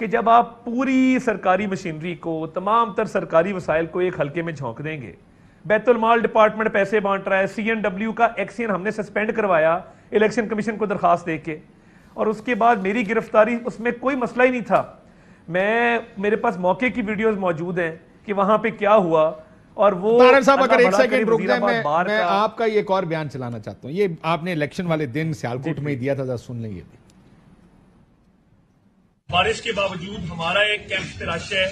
کہ جب آپ پوری سرکاری مشینری کو, تمام تر سرکاری وسائل کو ایک حلقے میں جھونک دیں گے, بیت المال ڈپارٹمنٹ پیسے بانٹ رہا ہے, CNW کا ایکسین ہم نے سسپینڈ کروایا الیکشن کمیشن کو درخواست دے کے, اور اس کے بعد میری گرفتاری, اس میں کوئی مسئلہ ہی نہیں تھا. میرے پاس موقع کی ویڈیوز موجود ہیں کہ وہاں پہ کیا ہوا. اور وہ طاہر صاحب اگر ایک سیکنڈ رک جائیں, میں آپ کا ایک اور بیان چلانا چاہتا ہوں. یہ آپ نے الیکشن والے دن سیالکوٹ میں دیا تھا, ذرا سن لیں. یہ بارش کے باوجود ہمارا ایک کیمپ پہ رش ہے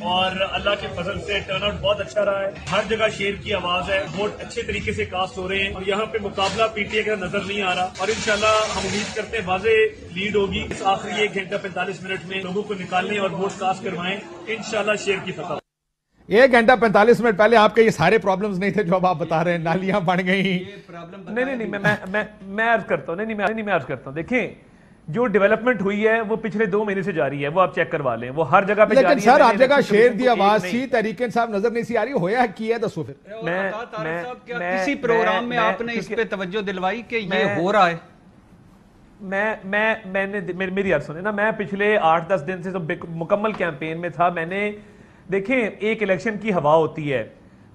اور اللہ کے فضل سے ٹرن آؤٹ بہت اچھا رہا ہے. ہر جگہ شیر کی آواز ہے, ووٹ اچھے طریقے سے کاسٹ ہو رہے ہیں, اور یہاں پہ مقابلہ PTI کا نظر نہیں آ رہا, اور انشاءاللہ ہم امید کرتے ہیں واضح لیڈ ہوگی. اس آخری 1 گھنٹہ 45 منٹ میں لوگوں کو نکالنے اور ووٹ کاسٹ کروائیں, انشاءاللہ شیر کی فتح. 1 گھنٹہ 45 منٹ پہلے آپ کے یہ سارے پرابلمز نہیں تھے جو اب آپ بتا رہے ہیں, نالیاں بن گئی. نہیں, میں عرض کرتا ہوں, میں عرض کرتا ہوں. دیکھیں جو ڈیولپمنٹ ہوئی ہے وہ پچھلے 2 مہینے سے جاری ہے, وہ آپ چیک کروا لیں, وہ ہر جگہ پہ جاری ہے. لیکن سر ہر جگہ شیر دی آواز سی, تحریک انصاف نظر نہیں سی آ رہی, ہویا کی ہے دسو پھر. کسی پروگرام میں آپ نے اس پہ توجہ دلوائی کہ یہ ہو رہا ہے؟ میں نے میری عرض سنیں نا, میں پچھلے 8-10 دن سے مکمل کیمپین میں تھا. میں نے دیکھیں ایک الیکشن کی ہوا ہوتی ہے.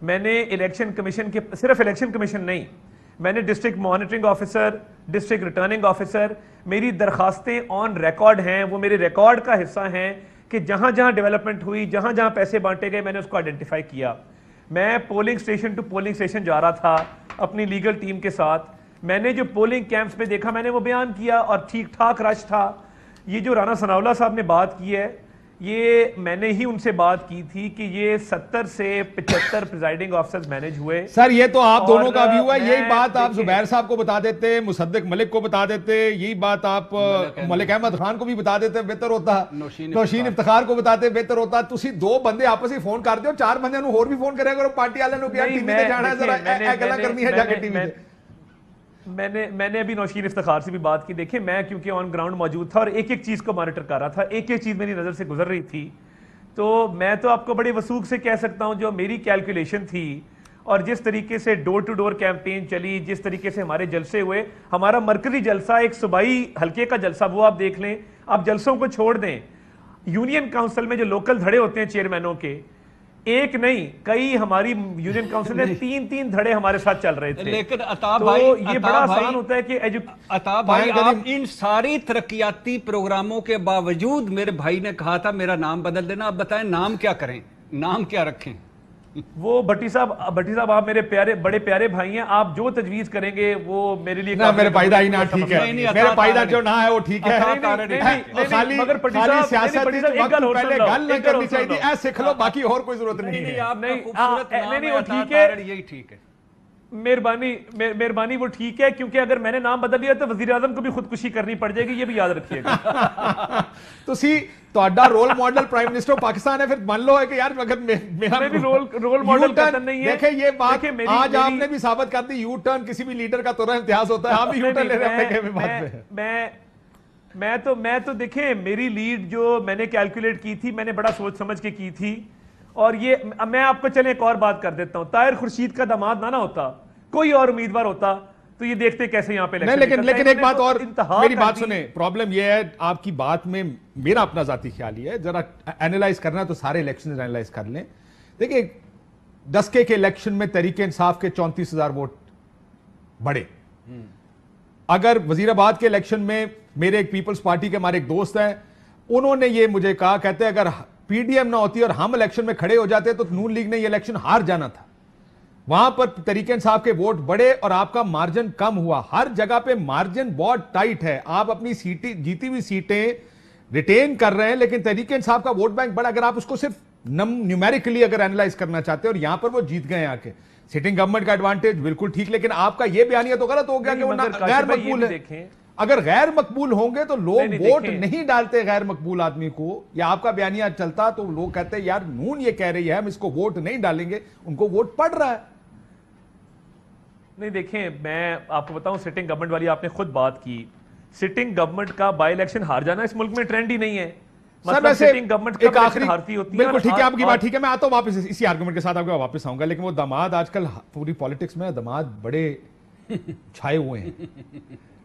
میں نے الیکشن کمیشن کے, صرف الیکشن کمیشن نہیں, میں نے district monitoring officer, district returning officer, میری درخواستیں آن ریکارڈ ہیں, وہ میرے ریکارڈ کا حصہ ہیں کہ جہاں جہاں ڈیولپمنٹ ہوئی, جہاں جہاں پیسے بانٹے گئے, میں نے اس کو آئیڈینٹیفائی کیا. میں polling station to polling station جا رہا تھا اپنی لیگل ٹیم کے ساتھ. میں نے جو پولنگ کیمپس پہ دیکھا میں نے وہ بیان کیا, اور ٹھیک ٹھاک رش تھا. یہ جو رانا ثناءاللہ صاحب نے بات کی ہے, یہ میں نے ہی ان سے بات کی تھی کہ یہ 70 سے 75 پریزائڈنگ آفیسرز مینج ہوئے. سر یہ تو آپ دونوں کا ویو ہے, یہی بات آپ زبیر صاحب کو بتا دیتے, مصدق ملک کو بتا دیتے, یہی بات آپ ملک احمد خان کو بھی بتا دیتے, بہتر ہوتا. نوشین افتخار کو بتاتے, بہتر ہوتا. تسی 2 بندے آپس ہی فون کرتے ہو, 4 بندے نو اور بھی فون کرے کرو, پارٹی والے نو کہ ٹی وی تے جانا ہے, ذرا اے گلاں کرنی ہے جا کے ٹی وی تے. میں نے ابھی نوشین افتخار سے بھی بات کی. دیکھیں میں کیونکہ آن گراؤنڈ موجود تھا اور ایک ایک چیز کو مانیٹر کر رہا تھا, ایک ایک چیز میری نظر سے گزر رہی تھی, تو میں تو آپ کو بڑے وثوق سے کہہ سکتا ہوں جو میری کیلکولیشن تھی اور جس طریقے سے ڈور ٹو ڈور کیمپین چلی, جس طریقے سے ہمارے جلسے ہوئے. ہمارا مرکزی جلسہ ایک صوبائی حلقے کا جلسہ, وہ آپ دیکھ لیں. آپ جلسوں کو چھوڑ دیں, یونین کاؤنسل میں جو لوکل دھڑے ہوتے ہیں چیئرمینوں کے, ایک نہیں کئی ہماری یونین کاؤنسل میں 3 دھڑے ہمارے ساتھ چل رہے تھے. لیکن عطا بھائی, یہ بڑا آسان ہوتا ہے کہ عطا بھائی آپ ان ساری ترقیاتی پروگراموں کے باوجود, میرے بھائی نے کہا تھا میرا نام بدل دینا, اب بتائیں نام کیا کریں, نام کیا رکھیں؟ وہ بھٹی صاحب آپ میرے بڑے پیارے بھائی ہیں, آپ جو تجویز کریں گے وہ میرے لیے میرے پائدہ ہی نہ ٹھیک ہے, میرے پائدہ جو نہ ہے وہ ٹھیک ہے. خالی سیاست وقت پہلے گل نہیں کرنی چاہیے, اے سکھ لو, باقی اور کوئی ضرورت نہیں ہے. نہیں وہ ٹھیک ہے, یہی ٹھیک ہے, مہربانی وہ ٹھیک ہے, کیونکہ اگر میں نے نام بدل دیا تو وزیر اعظم کو بھی خودکشی کرنی پڑ جائے گی, یہ بھی یاد رکھیے گا. تہاڈا role model prime minister Pakistan ہے, پھر مان لو ہے کہ یار اگر میرا بھی رول ماڈل قطن نہیں ہے. دیکھیں یہ بات آج آپ نے بھی ثابت کر دی, یو ٹرن کسی بھی لیڈر کا ترہ امتیاز ہوتا ہے. آپ بھی یو ٹرن لے رہے ہیں. میں تو دیکھیں میری لیڈ جو میں نے کیلکولیٹ کی تھی, میں نے بڑا سوچ سمجھ کے کی تھی. اور یہ میں آپ کو چلیں ایک اور بات کر دیتا ہوں, طاہر خورشید کا داماد نہ ہوتا, کوئی اور امیدوار ہوتا تو یہ دیکھتے کیسے یہاں پہ لیکن ایک بات اور, میری بات سنیں, پرابلم یہ ہے آپ کی بات میں, میرا اپنا ذاتی خیال یہ ہے, ذرا اینالائز کرنا تو سارے الیکشن اینالائز کر لیں. دیکھیں ڈسکے کے الیکشن میں تحریک انصاف کے 34,000 ووٹ بڑھے. اگر وزیر آباد کے الیکشن میں میرے ایک پیپلز پارٹی کے ہمارے ایک دوست ہیں, انہوں نے یہ مجھے کہا, کہتے اگر PDM نہ ہوتی اور ہم الیکشن میں کھڑے ہو جاتے تو نون لیگ نے یہ الیکشن ہار جانا تھا. وہاں پر تحریک انصاف کے ووٹ بڑھے اور آپ کا مارجن کم ہوا. ہر جگہ پہ مارجن بہت ٹائٹ ہے, آپ اپنی سیٹیں جیتی ہوئی سیٹیں ریٹین کر رہے ہیں, لیکن تحریک انصاف کا ووٹ بینک بڑا. اگر آپ اس کو صرف نیومیریکلی اگر اینالائز کرنا چاہتے ہیں, اور یہاں پر وہ جیت گئے آ کے, سٹنگ گورنمنٹ کا ایڈوانٹیج بالکل ٹھیک, لیکن آپ کا یہ بیانیہ تو غلط ہو گیا کہ وہ غیر مقبول ہے. اگر غیر مقبول ہوں گے تو لوگ ووٹ نہیں ڈالتے غیر مقبول آدمی کو, یا آپ کا بیانیہ چلتا تو لوگ کہتے ہیں یار نون یہ کہہ رہی ہے ہم اس کو ووٹ نہیں ڈالیں گے, ان کو ووٹ پڑ رہا ہے. نہیں دیکھیں میں آپ کو بتاؤں, سٹنگ گورنمنٹ والی آپ نے خود بات کی, سٹنگ گورنمنٹ کا بائی الیکشن ہار جانا اس ملک میں ٹرینڈ ہی نہیں ہے. مطلب سٹنگ گورنمنٹ کا الیکشن ہارتی ہوتی ہے. بالکل ٹھیک ہے آپ کی بات ٹھیک ہے, میں آتا ہوں واپس اسی آرگومنٹ کے ساتھ آپ کے واپس آؤں گا. لیکن وہ داماد آج کل پوری پالیٹکس میں داماد بڑے چھائے ہوئے ہیں.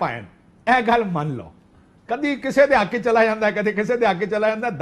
ਪਾਇਨ ਇਹ ਗੱਲ ਮੰਨ ਲਓ ਕਦੀ ਕਿਸੇ ਦੇ ਹੱਕ ਚਲਾ ਜਾਂਦਾ ਕਦੀ ਕਿਸੇ ਦੇ ਹੱਕ ਚਲਾ ਜਾਂਦਾ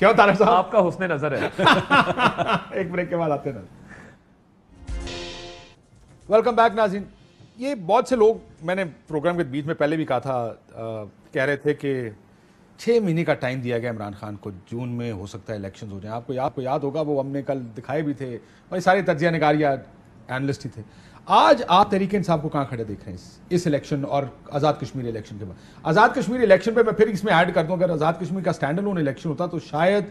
کیا طارق صاحب؟ آپ کا حسن نظر ہے. ایک بریک کے بعد آتے ہیں. ویلکم بیک ناظرین. یہ بہت سے لوگ, میں نے پروگرام کے بیچ میں پہلے بھی کہا تھا, کہہ رہے تھے کہ 6 مہینے کا ٹائم دیا گیا عمران خان کو, جون میں ہو سکتا ہے الیکشنز ہو جائیں. آپ کو یاد ہوگا, وہ ہم نے کل دکھائے بھی تھے, اور سارے تجزیہ نگار یا اینالسٹ ہی تھے. آج آپ تحریک انصاف کو کہاں کھڑے دیکھ رہے ہیں اس الیکشن اور آزاد کشمیر الیکشن کے بعد؟ آزاد کشمیر الیکشن پہ میں پھر اس میں ایڈ کر دوں, اگر آزاد کشمیر کا اسٹینڈ الون الیکشن ہوتا تو شاید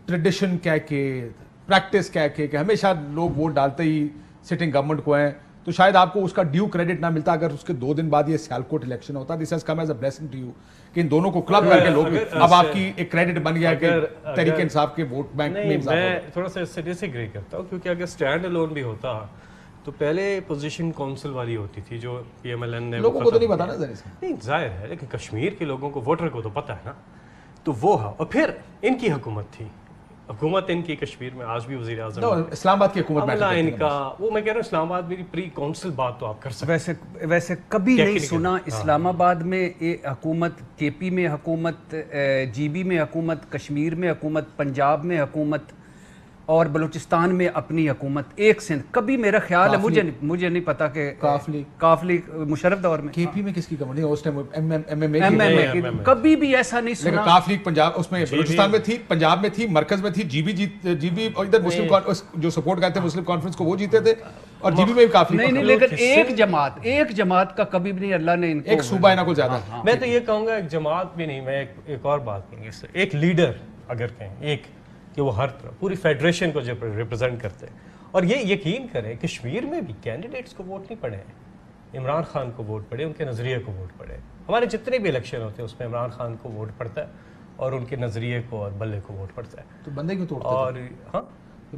ٹریڈیشن کہہ کے, پریکٹس کہہ کے کہ ہمیشہ لوگ ووٹ ڈالتے ہی سٹنگ گورنمنٹ کو ہیں, تو شاید آپ کو اس کا ڈیو کریڈٹ نہ ملتا اگر اس کے 2 دن بعد یہ سیالکوٹ الیکشن ہوتا. This has come as a blessing to you کہ ان دونوں کو کلب کر کے لوگ اب آپ کی ایک کریڈٹ بن گیا کہ تحریک انصاف کے ووٹ بینک میں اضافہ. میں تھوڑا سا اس سے ڈس ایگری کرتا ہوں, کیونکہ اگر اسٹینڈ الون بھی ہوتا تو پہلے پوزیشن کونسل والی ہوتی تھی جو پی ایم ایل این نے, لوگوں کو تو نہیں پتا نا ذرا. نہیں ظاہر ہے, لیکن کشمیر کے لوگوں کو, ووٹر کو تو پتا ہے نا. تو وہ, اور پھر ان کی حکومت تھی, حکومت ان کی کشمیر میں آج بھی وزیر اعظم اسلام آباد کی حکومت عملہ ان کا, وہ میں کہہ رہا ہوں اسلام آباد میں پری کونسل بات تو آپ کر سکتے. ویسے کبھی نہیں سنا اسلام آباد میں حکومت, کے پی میں حکومت, جی بی میں حکومت, کشمیر میں حکومت, پنجاب میں حکومت اور بلوچستان میں اپنی حکومت, ایک سندھ. کبھی میرا خیال ہے, مجھے نہیں پتا کہ کافلی مشرف دور میں کے پی میں کس کی کمی نہیں, اس ٹائم ایم اے کی کبھی بھی ایسا نہیں سنا. کافلی پنجاب اس میں بلوچستان میں تھی, پنجاب میں تھی, مرکز میں تھی, جی بی اور ادھر مسلم جو سپورٹ کرتے مسلم کانفرنس کو وہ جیتے تھے, اور جی بی میں بھی کافی نہیں, لیکن ایک جماعت کا کبھی بھی نہیں اللہ نے ان کو, ایک صوبہ نہ کو زیادہ. میں تو یہ کہوں گا ایک جماعت بھی نہیں, میں ایک اور بات کروں گا اس سے, ایک لیڈر اگر کہیں, ایک کہ وہ ہر طرح پوری فیڈریشن کو ریپرزینٹ کرتے ہیں. اور یہ یقین کریں کشمیر میں بھی کینڈیڈیٹس کو ووٹ نہیں پڑے ہیں, عمران خان کو ووٹ پڑے, ان کے نظریے کو ووٹ پڑے. ہمارے جتنے بھی الیکشن ہوتے ہیں اس میں عمران خان کو ووٹ پڑتا ہے اور ان کے نظریے کو اور بلے کو ووٹ پڑتا ہے. تو بندے کیوں توڑتے اور ہاں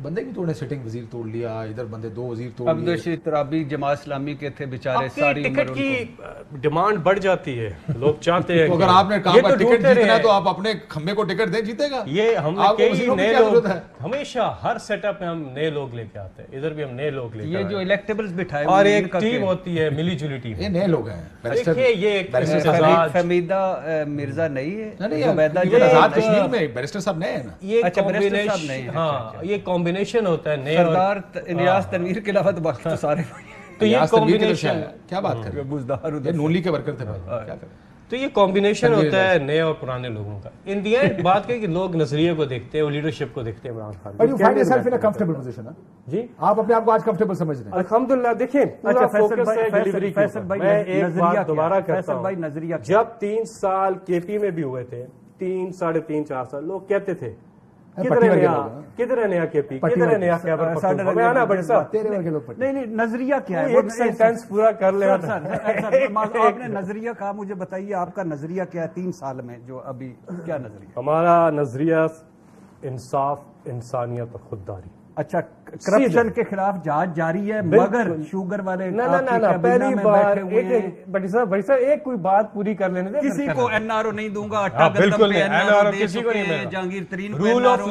بندے کیوں توڑے, سٹنگ وزیر توڑ لیا, ادھر بندے 2 وزیر توڑ لیے. عبدالرشید ترابی جماعت اسلامی کے تھے بیچارے, ساری ٹکٹ کی ڈیمانڈ بڑھ جاتی ہے, لوگ چاہتے ہیں. تو اگر آپ نے کہا ٹکٹ جیتنا ہے تو آپ اپنے کھمبے کو ٹکٹ دیں, جیتے گا. یہ ہم نے کئی نئے لوگ, ہمیشہ ہر سیٹ اپ میں ہم نئے لوگ لے کے آتے ہیں, ادھر بھی ہم نئے لوگ لے کے, یہ جو الیکٹیبلز بٹھائے اور ایک ٹیم ہوتی ہے ملی جلی ٹیم, یہ نئے لوگ ہیں. دیکھیے یہ فمیدہ مرزا نہیں ہے, آزاد کشمیر میں بیرسٹر صاحب نئے ہیں نا, یہ کامبینیشن ہوتا ہے. سردار نیاز تنویر کے علاوہ تو باقی تو سارے, تو یہ کمبینیشن, کیا بات کر رہے ہیں, نونلی کے ورکر تھے, کیا کر رہے ہیں. تو یہ کمبینیشن ہوتا ہے نئے اور پرانے لوگوں کا. ان دی اینڈ بات کہ لوگ نظریے کو دیکھتے ہیں, وہ لیڈرشپ کو دیکھتے ہیں. Imran Khan But you find yourself in a comfortable position, جی, آپ اپنے آپ کو آج کمفرٹیبل سمجھ رہے ہیں. الحمدللہ. دیکھیں پورا فوکس ہے ڈیلیوری کے. میں ایک بات دوبارہ کہتا ہوں, جب 3 سال کے پی میں بھی ہوئے تھے, 3 ساڑھے 3 4 سال, لوگ کہتے تھے کدھر ہے نیا کے پی, کدھر ہے نیا خیبر پختونخوا. نہیں, نظریہ کیا ہے, ایک سینٹینس پورا کر لے. آپ نے نظریہ کہا, مجھے بتائیے آپ کا نظریہ کیا ہے 3 سال میں جو ابھی, کیا نظریہ؟ ہمارا نظریہ انصاف, انسانیت اور خودداری. اچھا, کرپشن کے خلاف جانچ جاری ہے, مگر شوگر والے پہلی بار بڑی صاحب ایک کوئی بات پوری کر لینے دیں, کسی کو این آر او نہیں دوں گا. بالکل کسی کو نہیں. جہانگیر ترین رول آف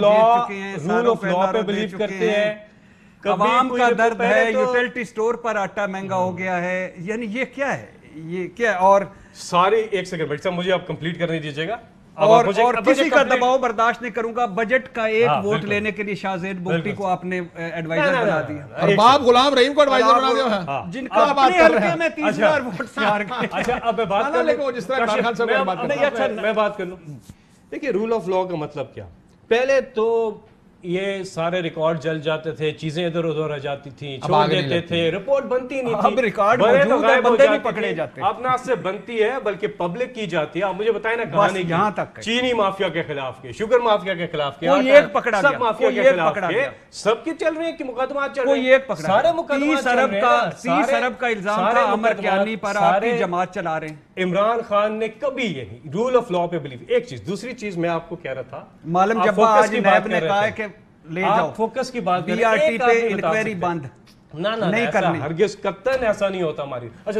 لا پہ بلیو کرتے ہیں. عوام کا درد ہے, یوٹیلٹی سٹور پر آٹا مہنگا ہو گیا ہے, یعنی یہ کیا ہے, یہ کیا. اور سارے, ایک سیکنڈ بھائی صاحب مجھے آپ کمپلیٹ کرنے دیجیے گا. اور کسی کا دباؤ برداشت نہیں کروں گا. بجٹ کا ایک ووٹ لینے کے لیے شاہ زید بگٹی کو آپ نے ایڈوائزر بنا دیا, ارباب غلام رحیم کو ایڈوائزر بنا دیا, جن کا اپنے حلقے میں 30,000 ووٹ سے ہار گئے. اچھا اب میں بات کر لوں, جس طرح میں بات کر لوں. دیکھیے رول آف لا کا مطلب کیا, پہلے تو یہ سارے ریکارڈ جل جاتے تھے, چیزیں ادھر ادھر رہ جاتی تھیں, چھوڑ دیتے تھے, رپورٹ بنتی نہیں تھی. اب ریکارڈ موجود ہے, بندے نہیں پکڑے جاتے. اپنا سے بنتی ہے بلکہ پبلک کی جاتی ہے. آپ مجھے بتائیں نا کہانی یہاں تک چینی مافیا کے خلاف کے, شوگر مافیا کے خلاف کے, ایک پکڑا سب مافیا کے خلاف کے, سب کی چل رہی ہیں کہ مقدمات چل رہے ہیں, سارے مقدمات چل رہے ہیں. 30 ارب کا الزام تھا عمر کیانی پر, آپ کی جماعت چلا رہے ہیں. عمران خان نے کبھی یہ نہیں رول آف لا پہ بلیو. ایک چیز, دوسری چیز میں آپ کو کہہ رہا تھا, معلوم جب آج نیب نے کہا ہے کہ لے جاؤ فوکس کی بات بی آر ٹی پہ انکوائری بند نہیں کرنی, ہرگز قطعاً ایسا نہیں ہوتا ہماری. اچھا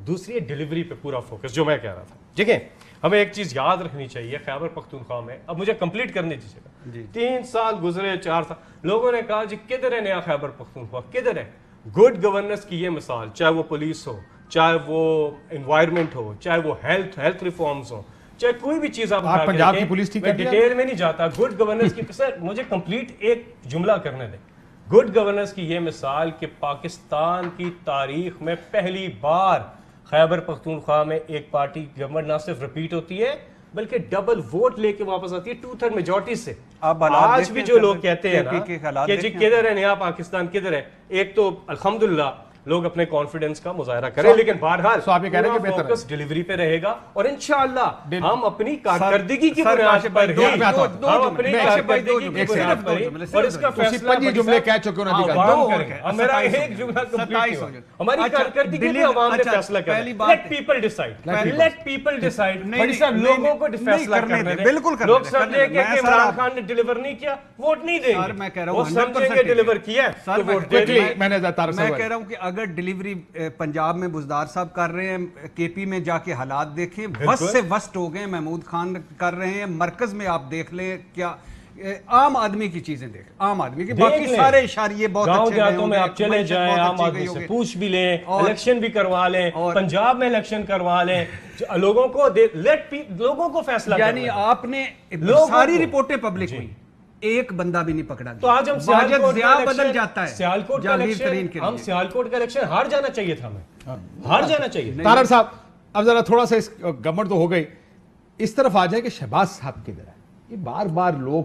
دوسری ڈیلیوری پہ پورا فوکس, جو میں کہہ رہا تھا. دیکھیں ہمیں ایک چیز یاد رکھنی چاہیے خیبر پختونخوا میں, اب مجھے کمپلیٹ کرنے دیجیے گا. 3 سال گزرے, 4 سال, لوگوں نے کہا جی کدھر ہے نیا خیبر پختونخوا, کدھر ہے گڈ گورننس کی یہ مثال, چاہے وہ پولیس ہو, چاہے وہ انوائرمنٹ ہو, چاہے وہ ہیلتھ ریفارمز ہوں, چاہے کوئی بھی چیز آپ پنجاب کی پولیس ٹھیک ہے، ڈیٹیل میں نہیں جاتا. گڈ گورننس کی سر مجھے کمپلیٹ ایک جملہ کرنے دیں. گڈ گورننس کی یہ مثال کہ پاکستان کی تاریخ میں پہلی بار خیبر پختونخوا میں ایک پارٹی گورنمنٹ نہ صرف ریپیٹ ہوتی ہے بلکہ ڈبل ووٹ لے کے واپس آتی ہے 2/3 میجورٹی سے. آج بھی جو لوگ کہتے ہیں نا کہ جی کدھر ہے نیا پاکستان کدھر ہے, ایک تو الحمدللہ لوگ اپنے کانفیڈنس کا مظاہرہ کریں, لیکن بہرحال فوکس ڈیلیوری پہ رہے گا اور انشاءاللہ ہم اپنی کارکردگی کی بنیاد پر ہم اپنی کارکردگی کی بنیاد پر اور اس کا فیصلہ جملے کہہ چکے عوام کریں گے. میرا ایک جملہ کمپلیٹ ہو, ہماری کارکردگی پہ عوام نے فیصلہ کریں. Let people decide, let people decide. لوگوں کو فیصلہ کرنے دیں. لوگ سمجھیں کہ عمران خان نے ڈیلیور نہیں کیا ووٹ نہیں دیں گے, وہ سمجھیں گے ڈیلیور کیا تو ووٹ دیں گے. میں کہہ رہا ہوں کہ اگر ڈیلیوری پنجاب میں بزدار صاحب کر رہے ہیں, کے پی میں جا کے حالات دیکھیں وسط سے وسط ہو گئے, محمود خان کر رہے ہیں, مرکز میں آپ دیکھ لیں کیا عام آدمی کی چیزیں دیکھ, عام آدمی کی باقی سارے اشاریے بہت اچھے گاؤں دیہاتوں میں آپ چلے جائیں, عام آدمی سے پوچھ بھی لیں, الیکشن بھی کروا لیں, پنجاب میں الیکشن کروا لیں, لوگوں کو لوگوں کو فیصلہ, یعنی آپ نے ساری رپورٹیں پبلک ہوئی, ایک بندہ بھی نہیں پکڑا. تو آج ہم سیالکوٹ بدل جاتا ہے, سیالکوٹ کا الیکشن, ہم سیالکوٹ کا الیکشن ہار جانا چاہیے تھا, ہمیں ہار جانا چاہیے. طاہر صاحب اب ذرا تھوڑا سا گورنمنٹ تو ہو گئی, اس طرف آ جائیں کہ شہباز صاحب کدھر ہے. یہ بار بار لوگ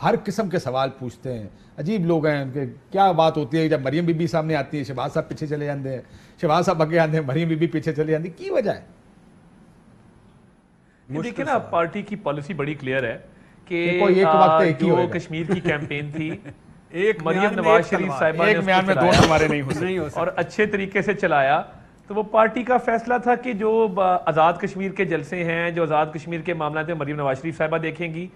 ہر قسم کے سوال پوچھتے ہیں, عجیب لوگ ہیں ان کے. کیا بات ہوتی ہے جب مریم بی بی سامنے آتی ہے شہباز صاحب پیچھے چلے جاتے ہیں, شہباز صاحب آگے آتے ہیں مریم بی بی پیچھے چلے جاتی, کی وجہ ہے؟ دیکھیں نا پارٹی کی پالیسی بڑی کلیئر ہے کہ جو کشمیر کی کیمپین تھی مریم نواز شریف صاحبہ نے اس کو چلایا اور اچھے طریقے سے چلایا. تو وہ پارٹی کا فیصلہ تھا کہ جو آزاد کشمیر کے جلسے ہیں, جو آزاد کشمیر کے معاملات ہیں, مریم نواز شریف صاحبہ دیکھیں گی.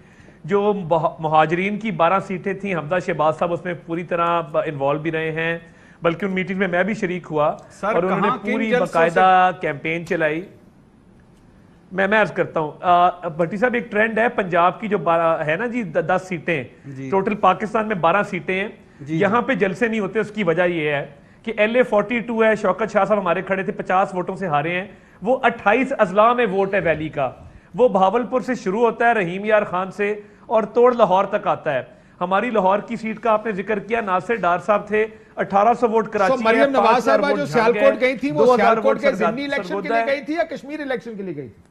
جو مہاجرین کی 12 سیٹیں تھیں, حمزہ شہباز صاحب اس میں پوری طرح انوالو بھی رہے ہیں, بلکہ ان میٹنگ میں بھی شریک ہوا اور انہوں نے پوری باقاعدہ کیمپین چلائی. میں عرض کرتا ہوں بھٹی صاحب, ایک ٹرینڈ ہے پنجاب کی جو ہے نا جی 10 سیٹیں, ٹوٹل پاکستان میں 12 سیٹیں ہیں, یہاں پہ جلسے نہیں ہوتے. اس کی وجہ یہ ہے کہ LA42 ہے, شوکت شاہ صاحب ہمارے کھڑے تھے, 50 ووٹوں سے ہارے ہیں. وہ 28 اضلاع میں ووٹ ہے ویلی کا, وہ بہاولپور سے شروع ہوتا ہے رحیم یار خان سے اور توڑ لاہور تک آتا ہے. ہماری لاہور کی سیٹ کا آپ نے ذکر کیا, ناصر ڈار صاحب تھے, 1800 ووٹ کراچی. مریم نواز صاحبہ جو سیالکوٹ گئی تھی وہ سیالکوٹ کے ضمنی الیکشن کے لیے گئی تھی یا کشمیر الیکشن کے لیے گئی تھی؟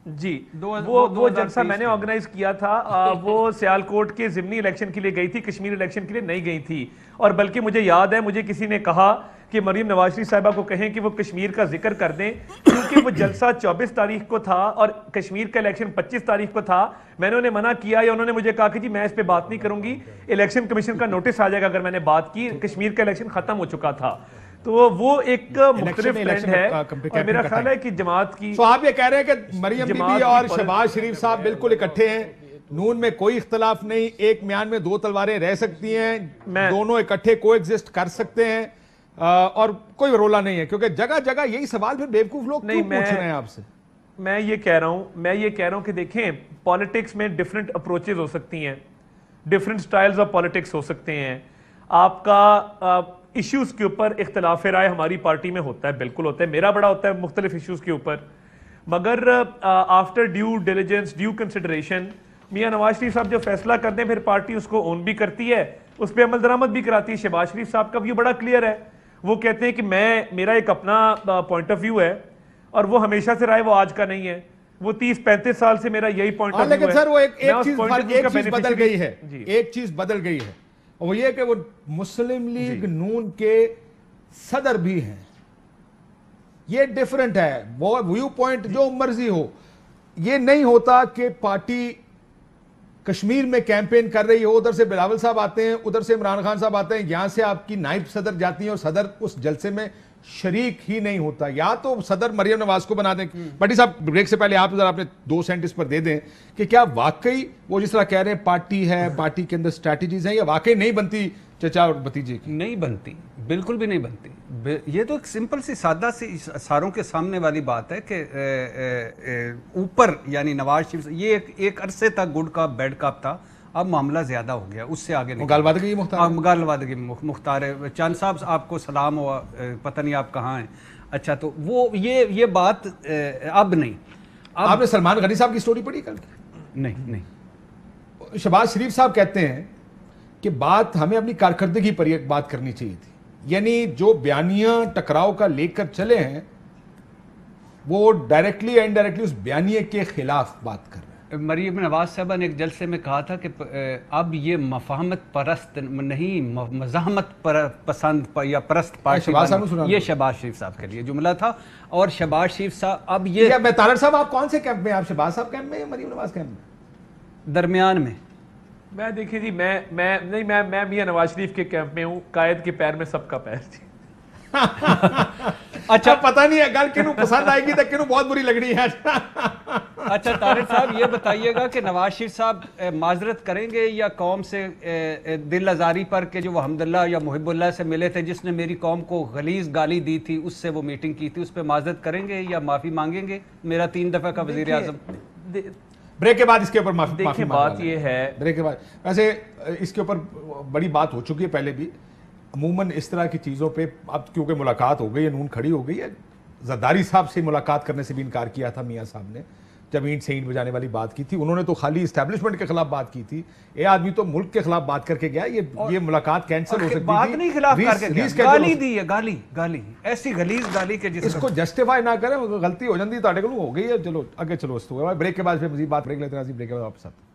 جی وہ جلسہ میں نے آرگنائز کیا تھا, وہ سیالکوٹ کے ضمنی الیکشن کے لیے گئی تھی, کشمیر الیکشن کے لیے نہیں گئی تھی. اور بلکہ مجھے یاد ہے مجھے کسی نے کہا کہ مریم نواز شریف صاحبہ کو کہیں کہ وہ کشمیر کا ذکر کر دیں, کیونکہ وہ جلسہ 24 تاریخ کو تھا اور کشمیر کا الیکشن 25 تاریخ کو تھا. میں نے انہیں منع کیا یا انہوں نے مجھے کہا کہ جی میں اس پہ بات نہیں کروں گی, الیکشن کمیشن کا نوٹس آ جائے گا اگر میں نے بات کی. کشمیر کا الیکشن ختم ہو چکا تھا. تو وہ ایک مختلف ٹرینڈ ہے اور میرا خیال ہے کہ جماعت کی. تو آپ یہ کہہ رہے ہیں کہ مریم بی بی اور شہباز شریف صاحب بالکل اکٹھے ہیں, نون میں کوئی اختلاف نہیں, ایک میان میں 2 تلواریں رہ سکتی ہیں, دونوں اکٹھے کو ایگزسٹ کر سکتے ہیں اور کوئی رولا نہیں ہے, کیونکہ جگہ جگہ یہی سوال پھر بیوقوف لوگ کیوں پوچھ رہے ہیں آپ سے؟ میں یہ کہہ رہا ہوں کہ دیکھیں پالیٹکس میں ڈیفرنٹ اپروچز ہو سکتی ہیں, ڈیفرنٹ سٹائلز آف پالیٹکس ہو سکتے ہیں. آپ کا ایشوز کے اوپر اختلاف رائے ہماری پارٹی میں ہوتا ہے, بالکل ہوتا ہے, میرا بڑا ہوتا ہے مختلف ایشوز کے اوپر, مگر after due diligence due consideration Mian Nawaz شریف صاحب جو فیصلہ کرتے ہیں پھر پارٹی اس کو اون بھی کرتی ہے, اس پہ عمل درآمد بھی کراتی ہے. شہباز شریف صاحب کا ویو بڑا کلیئر ہے, وہ کہتے ہیں کہ میرا ایک اپنا پوائنٹ آف ویو ہے اور وہ ہمیشہ سے رہا ہے, وہ آج کا نہیں ہے, وہ 30-35 سال سے میرا یہی پوائنٹ آف ویو ہے. لیکن سر وہ ایک چیز بدل گئی ہے, ایک چیز بدل گئی ہے, وہ یہ کہ وہ مسلم لیگ نون کے صدر بھی ہیں. یہ ڈیفرنٹ ہے, وہ ویو پوائنٹ جو مرضی ہو. یہ نہیں ہوتا کہ پارٹی کشمیر میں کیمپین کر رہی ہو, ادھر سے بلاول صاحب آتے ہیں, ادھر سے عمران خان صاحب آتے ہیں, یہاں سے آپ کی نائب صدر جاتی ہیں اور صدر اس جلسے میں شریک ہی نہیں ہوتا. یا تو صدر مریم نواز کو بنا دیں. بھٹی صاحب بریک سے پہلے آپ ذرا اپنے 2 سینٹ اس پر دے دیں کہ کیا واقعی وہ جس طرح کہہ رہے ہیں پارٹی ہے, پارٹی کے اندر اسٹریٹجیز ہیں, یا واقعی نہیں بنتی چچا اور بھتیجے کی؟ نہیں بنتی, بالکل بھی نہیں بنتی. یہ تو ایک سمپل سی سادہ سی ساروں کے سامنے والی بات ہے کہ اوپر یعنی نواز شریف یہ ایک عرصے تک گڈ کاپ بیڈ کاپ تھا, اب معاملہ زیادہ ہو گیا, اس سے آگے نہیں. مغالوادگی مختار ہے. چاند صاحب آپ کو سلام ہوا, پتہ نہیں آپ کہاں ہیں. اچھا تو وہ یہ بات اب نہیں. آپ نے سلمان غنی صاحب کی سٹوری پڑھی کل کی؟ نہیں. شہباز شریف صاحب کہتے ہیں کہ بات ہمیں اپنی کارکردگی پر یہ بات کرنی چاہیے تھی، یعنی جو بیانیہ ٹکراؤ کا لے کر چلے ہیں وہ ڈائریکٹلی یا انڈائریکٹلی اس بیانیے کے خلاف بات کر رہے ہیں. مریم نواز صاحبہ نے ایک جلسے میں کہا تھا کہ اب یہ مفاہمت پرست نہیں، مزاحمت پسند یا پرست پارٹی، یہ شہباز شریف صاحب کے لیے جملہ تھا. اور شہباز شریف صاحب اب یہ میں طارق صاحب آپ کون سے کیمپ میں، آپ شہباز صاحب کیمپ میں یا مریم نواز کیمپ میں؟ درمیان میں. میں دیکھیں جی میں میاں نواز شریف کے کیمپ میں ہوں. قائد کے پیر میں سب کا پیر جی. اچھا پتہ نہیں ہے گل کنوں پسند آئے گی تو کنوں بہت بری لگ رہی ہے. اچھا طارق صاحب یہ بتائیے گا کہ نواز شریف صاحب معذرت کریں گے یا قوم سے دل آزاری پر کہ جو وہ حمداللہ یا محب اللہ سے ملے تھے جس نے میری قوم کو غلیظ گالی دی تھی، اس سے وہ میٹنگ کی تھی، اس پہ معذرت کریں گے یا معافی مانگیں گے؟ میرا 3 دفعہ کا وزیر اعظم. بریک کے بعد اس کے اوپر معافی دیکھیں بات یہ ہے، بریک کے بعد ویسے اس کے اوپر بڑی بات ہو چکی ہے پہلے بھی. عموماً اس طرح کی چیزوں پہ اب کیونکہ ملاقات ہو گئی ہے، نون کھڑی ہو گئی ہے. زرداری صاحب سے ملاقات کرنے سے بھی انکار کیا تھا میاں صاحب نے جب اینٹ سے اینٹ بجانے والی بات کی تھی. انہوں نے تو خالی اسٹیبلشمنٹ کے خلاف بات کی تھی، یہ آدمی تو ملک کے خلاف بات کر کے گیا. یہ ملاقات کینسل ہو سکتی تھی. بات نہیں خلاف کر کے گیا، گالی دی ہے، گالی ایسی غلیظ گالی کہ جس کو جسٹیفائی نہ کریں، غلطی ہو جاتی ہے تو ہو گئی ہے. چلو آگے چلو. بریک کے بعد پھر مزید بات بریک لیتے ہیں. بریک کے بعد واپس آتے ہیں.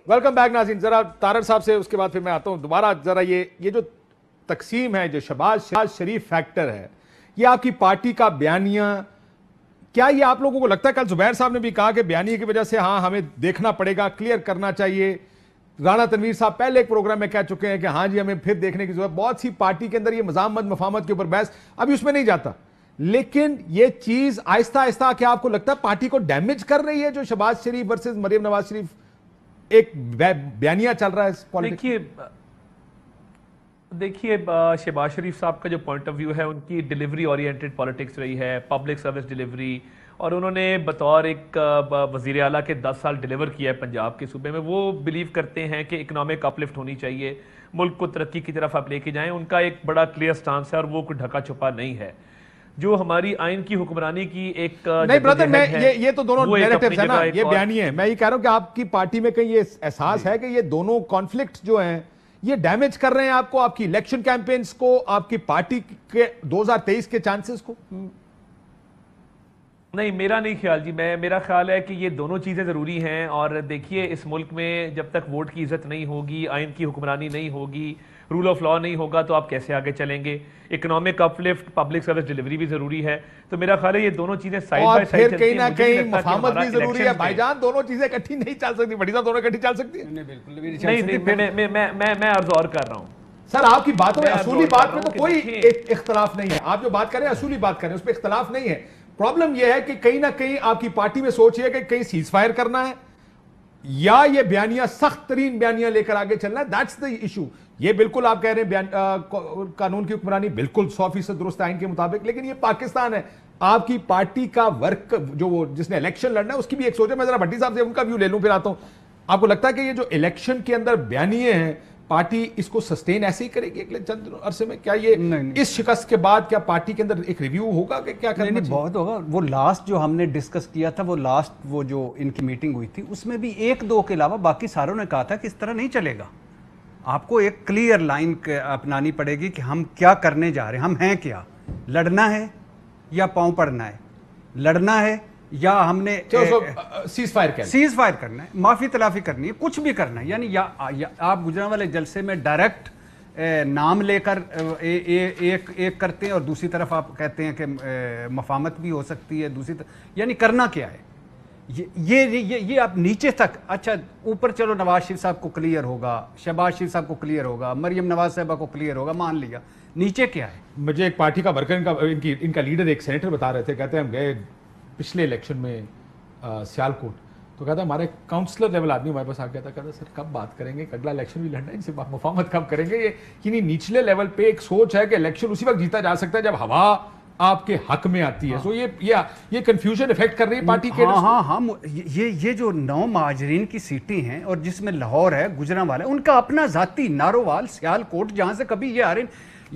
ویلکم بیک ناظرین. ذرا طارق صاحب سے اس کے بعد پھر میں آتا ہوں دوبارہ. ذرا یہ جو تقسیم ہے، جو شہباز شریف فیکٹر ہے، یہ آپ کی پارٹی کا بیانیہ، کیا یہ آپ لوگوں کو لگتا ہے؟ کل زبیر صاحب نے بھی کہا کہ بیانیے کی وجہ سے ہاں ہمیں دیکھنا پڑے گا، کلیئر کرنا چاہیے. رانا تنویر صاحب پہلے ایک پروگرام میں کہہ چکے ہیں کہ ہاں جی ہمیں پھر دیکھنے کی ضرورت. بہت سی پارٹی کے اندر یہ مزاحمت مفاہمت کے اوپر بحث، ابھی اس میں نہیں جاتا، لیکن یہ چیز آہستہ آہستہ کیا آپ کو لگتا ہے پارٹی کو ڈیمیج کر رہی ہے جو شہباز شریف ورسز مریم نواز شریف ایک بیانیہ چل رہا ہے؟ دیکھیے شہباز شریف صاحب کا جو پوائنٹ آف ویو ہے، ان کی ڈیلیوری اورینٹڈ پالیٹکس رہی ہے، پبلک سروس ڈیلیوری، اور انہوں نے بطور ایک وزیر اعلیٰ کے 10 سال ڈیلیور کیا ہے پنجاب کے صوبے میں. وہ بلیو کرتے ہیں کہ اکنامک اپلفٹ ہونی چاہیے، ملک کو ترقی کی طرف آپ لے کے جائیں. ان کا ایک بڑا کلیئر سٹانس ہے اور وہ کوئی ڈھکا چھپا نہیں ہے. جو ہماری آئین کی حکمرانی کی ایک نہیں برادر، میں یہ تو دونوں نیریٹیوز ہیں نا، یہ بیانیہ ہے. میں یہ کہہ رہا ہوں کہ آپ کی پارٹی میں کہیں یہ احساس ہے کہ یہ دونوں کانفلکٹ جو ہیں یہ ڈیمیج کر رہے ہیں آپ کو، آپ کی الیکشن کیمپینز کو، آپ کی پارٹی کے 2023 کے چانسز کو؟ نہیں، میرا نہیں خیال جی. میرا خیال ہے کہ یہ دونوں چیزیں ضروری ہیں. اور دیکھیے اس ملک میں جب تک ووٹ کی عزت نہیں ہوگی، آئین کی حکمرانی نہیں ہوگی، رول آف لا نہیں ہوگا، تو آپ کیسے آگے چلیں گے؟ Economic uplift, public service delivery بھی ضروری ہے. تو میرا خیال ہے یہ دونوں چیزیں سائیڈ بائی سائیڈ چلتی ہیں. اور پھر کہیں نہ کہیں مفاہمت بھی ضروری ہے بھائی جان. دونوں چیزیں اکٹھی نہیں چل سکتی. بڑی صاحب دونوں اکٹھی چل سکتی ہیں؟ نہیں، میں عرض اور کر رہا ہوں سر. آپ کی باتوں میں اصولی بات میں تو کوئی اختلاف نہیں ہے. آپ جو بات کر رہے ہیں اصولی بات کر رہے ہیں، اس پہ اختلاف نہیں ہے. پرابلم یہ ہے کہ کہیں نہ کہیں آپ کی پارٹی میں سوچ ہے کہ کہیں سیز فائر کرنا ہے یا یہ بیانیہ سخت ترین بیانیہ لے کر آگے چلنا ہے. That's the issue. یہ بالکل آپ کہہ رہے ہیں قانون کی حکمرانی بالکل 100% درست آئین کے مطابق، لیکن یہ پاکستان ہے. آپ کی پارٹی کا ورک جو جس نے الیکشن لڑنا ہے اس کی بھی ایک سوچ ہے. میں ذرا بھٹی صاحب سے ان کا ویو لے لوں پھر آتا ہوں. آپ کو لگتا ہے کہ یہ جو الیکشن کے اندر بیانیے ہیں پارٹی اس کو سسٹین ایسے ہی کرے گی اگلے چند عرصے میں؟ کیا یہ اس شکست کے بعد کیا پارٹی کے اندر ایک ریویو ہوگا کہ کیا کرنا چاہیے؟ بہت ہوگا. وہ لاسٹ جو ہم نے ڈسکس کیا تھا، وہ جو ان کی میٹنگ ہوئی تھی، اس میں بھی 1-2 کے علاوہ باقی ساروں نے کہا تھا کہ اس طرح نہیں چلے گا. آپ کو ایک کلیئر لائن اپنانی پڑے گی کہ ہم کیا کرنے جا رہے ہیں. ہم ہیں کیا؟ لڑنا ہے یا پاؤں پڑنا ہے؟ لڑنا ہے یا ہم نے سیز فائر کرنا ہے، معافی تلافی کرنی ہے، کچھ بھی کرنا ہے. یعنی یا آپ گجرانوالے جلسے میں ڈائریکٹ نام لے کر ایک کرتے ہیں اور دوسری طرف آپ کہتے ہیں کہ مفاہمت بھی ہو سکتی ہے دوسری طرف. یعنی کرنا کیا ہے یہ آپ نیچے تک. اچھا اوپر چلو نواز شریف صاحب کو کلیئر ہوگا، شہباز شریف صاحب کو کلیئر ہوگا، مریم نواز صاحبہ کو کلیئر ہوگا، مان لیا. نیچے کیا ہے؟ مجھے ایک پارٹی کا ورکر ان کا لیڈر ایک سینیٹر بتا رہے تھے، کہتے ہیں ہم گئے پچھلے الیکشن میں سیالکوٹ، تو کہتا ہمارے کاؤنسلر لیول آدمی ہمارے پاس آ گیا تھا، کہتا سر کب بات کریں گے، اگلا الیکشن بھی لڑنا ہے، ان سے مفاہمت کب کریں گے؟ یعنی نچلے لیول پہ ایک سوچ ہے کہ الیکشن اسی وقت جیتا جا سکتا ہے جب ہوا آپ کے حق میں آتی ہے. سو یہ کنفیوژن افیکٹ کر رہی ہے پارٹی کے. ہاں یہ جو 9 مہاجرین کی سیٹیں ہیں اور جس میں لاہور ہے، گجرانوالہ، ان کا اپنا ذاتی نارووال، سیالکوٹ، جہاں سے کبھی یہ آ رہے ہیں.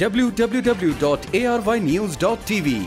www.arYnews.tv।